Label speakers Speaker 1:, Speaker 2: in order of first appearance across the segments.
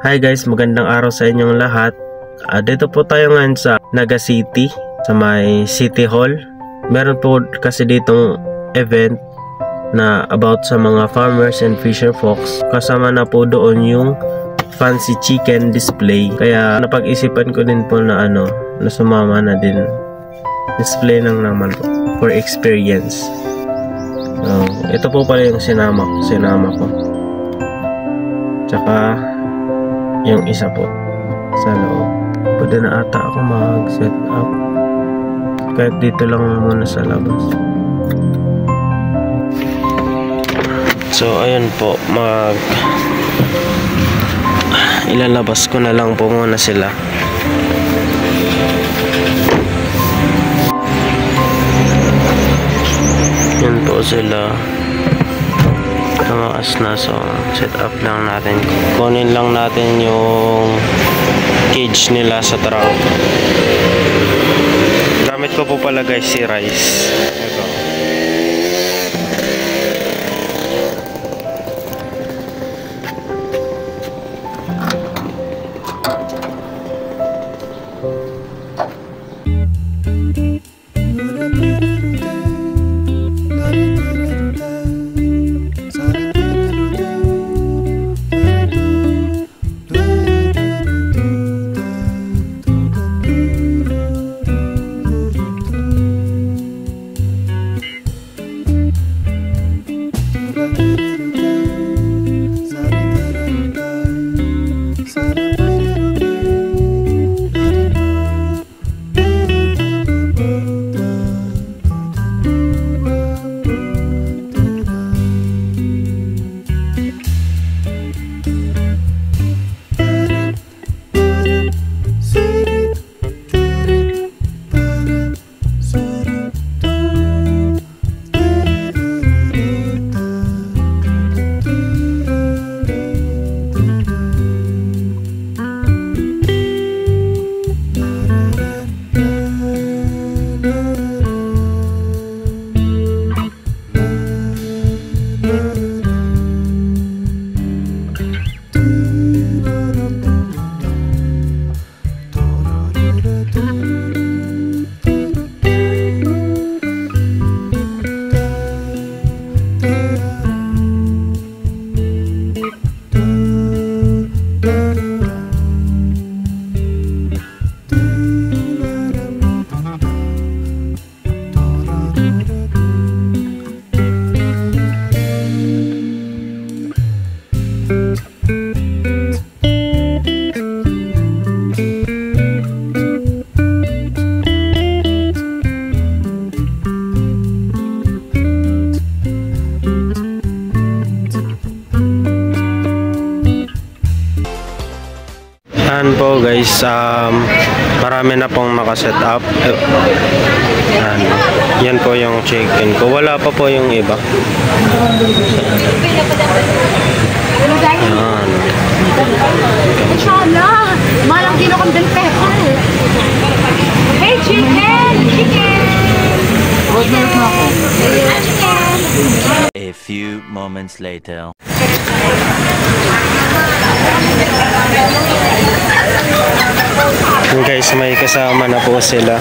Speaker 1: Hi guys, magandang araw sa inyong lahat. Dito po tayo ngayon sa Naga City, sa may City Hall. Meron po kasi ditong event na about sa mga farmers and fisher folks. Kasama na po doon yung fancy chicken display. Kaya napag-isipan ko din po na na sumama na din. Display lang naman po for experience. So, ito po pala yung sinama ko. Tsaka yung isa po sa loob. Pwede na ata ako mag-set up kahit dito lang muna sa labas. So ayun po, ilalabas ko na lang po muna sila. Yan po sila. Tumaas na, so set up lang natin. Kunin lang natin yung cage nila sa trunk. Gamit ko po pala guys si Rice. Ito. Yan po guys, marami na pong nakaset up. Yan po yung chicken ko. Wala pa po yung iba. Yan.
Speaker 2: Inshallah, malang kilo kang del peso. Hey chicken! Chicken!
Speaker 3: A few moments later.
Speaker 1: Guys, may kasama na po sila.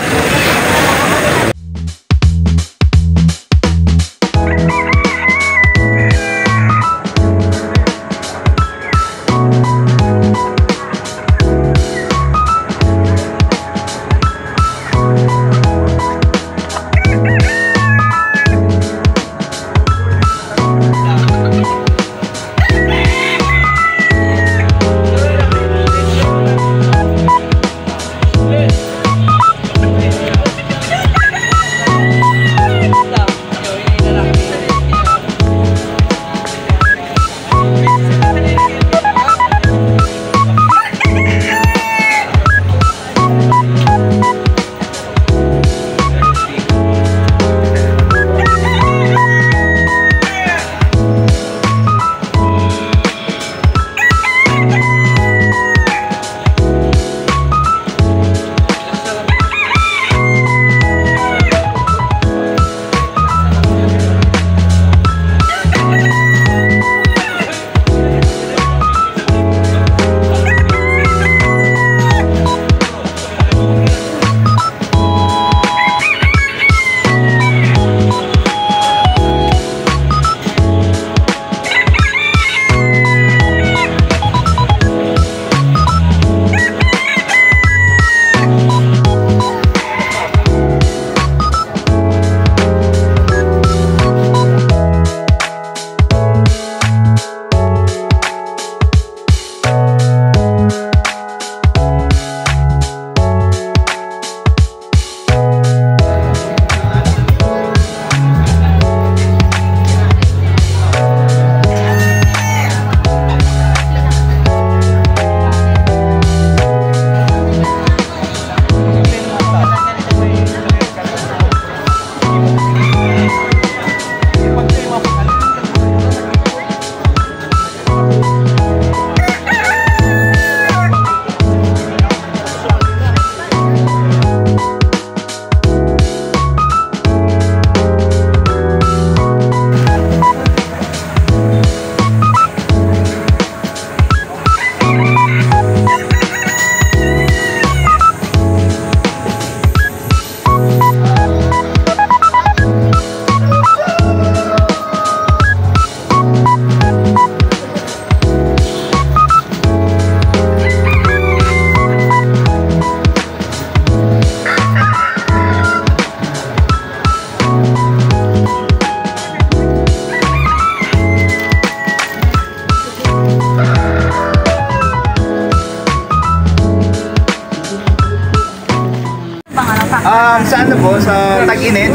Speaker 4: Sa ano po, sa tag-init,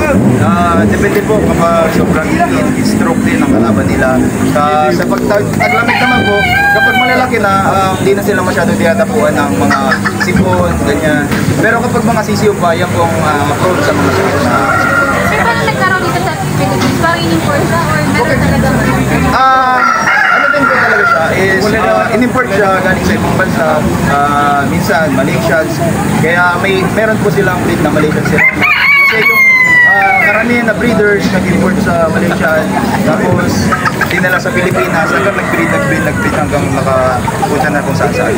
Speaker 4: depende po kapag sobrang init, stroke din ang kalaban nila. Sa pag-taglamig naman po, kapag malalaki na, hindi na sila masyadong tinatapuan ng mga sipon, ganyan. Pero kapag mga sisiyo pa, yan pong prone sa mga sipon na
Speaker 2: Sir, paano nagkaroon dito sa Philippines? Parang in-import siya or meron talaga?
Speaker 4: ano din po talaga siya is in-import siya galing sa ibang bansa, minsan Malaysians, kaya meron po silang breed na Malaysian sila. Kasi yung karamihan na breeders nag-import sa Malaysia, tapos dinala sa Pilipinas hanggang nag-breed hanggang nakapunta na kung saan lugar.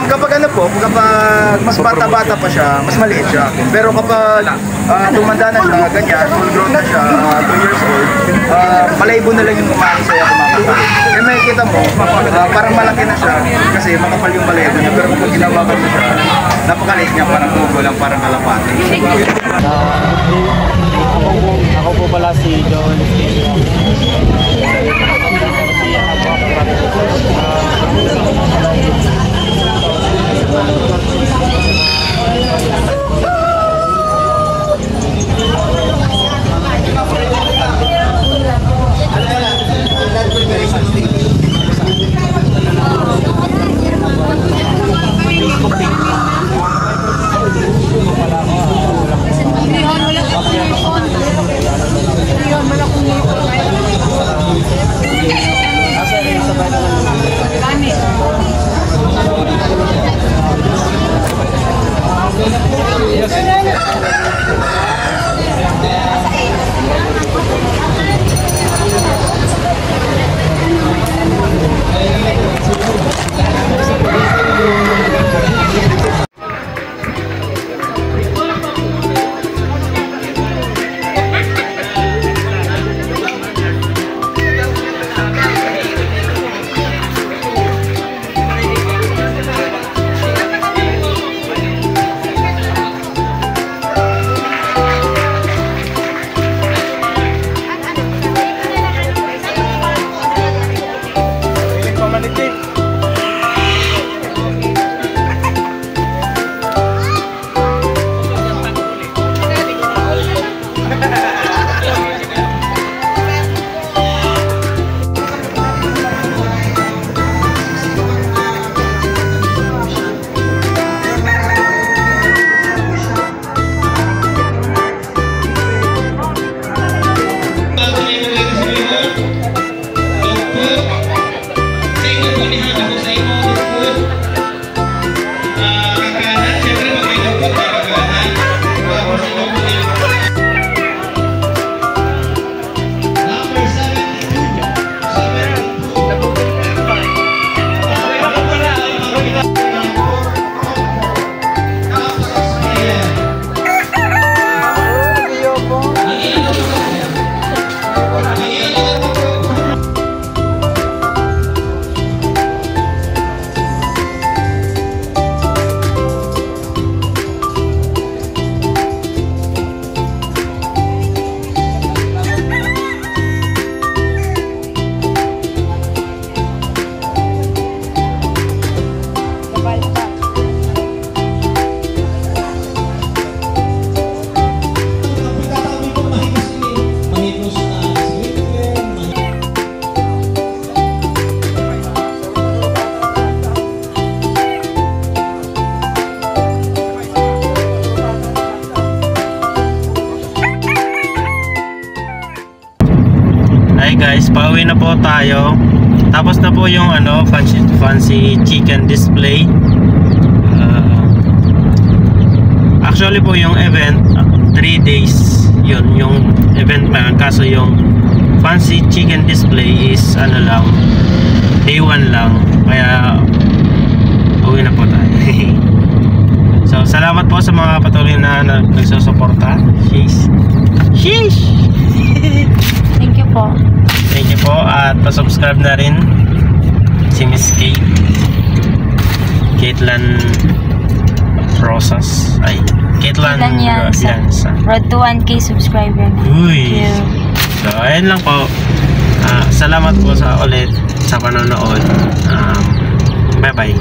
Speaker 4: Kapag ano po, kapag mas bata-bata pa siya, mas maliit siya. Pero kapag tumanda na siya, ganyan, full grown na siya, 2 years old, malaybo na lang yung kumain sa'yo kumakain. Kaya makikita mo, parang malaki na siya kasi makapal yung malaybo niya. Pero kapag ginawakan mo siya, napakaliit niya, parang gugo lang, parang kalapate.
Speaker 1: Ako po pala si John. Hi guys, pauwi na po tayo. Tapos na po yung fancy chicken display. Actually po yung event 3 days yun yung event na, kaso yung fancy chicken display is day 1 lang, kaya uwi na po tayo. So salamat po sa mga patuloy na nagsusuporta. Sheesh.
Speaker 2: Thank you po.
Speaker 1: Thank you po, at pa-subscribe na rin si Miss Caitlin Rosas. Caitlin Yansa.
Speaker 2: Road to 1K subscriber.
Speaker 1: Uy. So ayun lang po. Salamat po sa ulit sa panonood. Bye bye.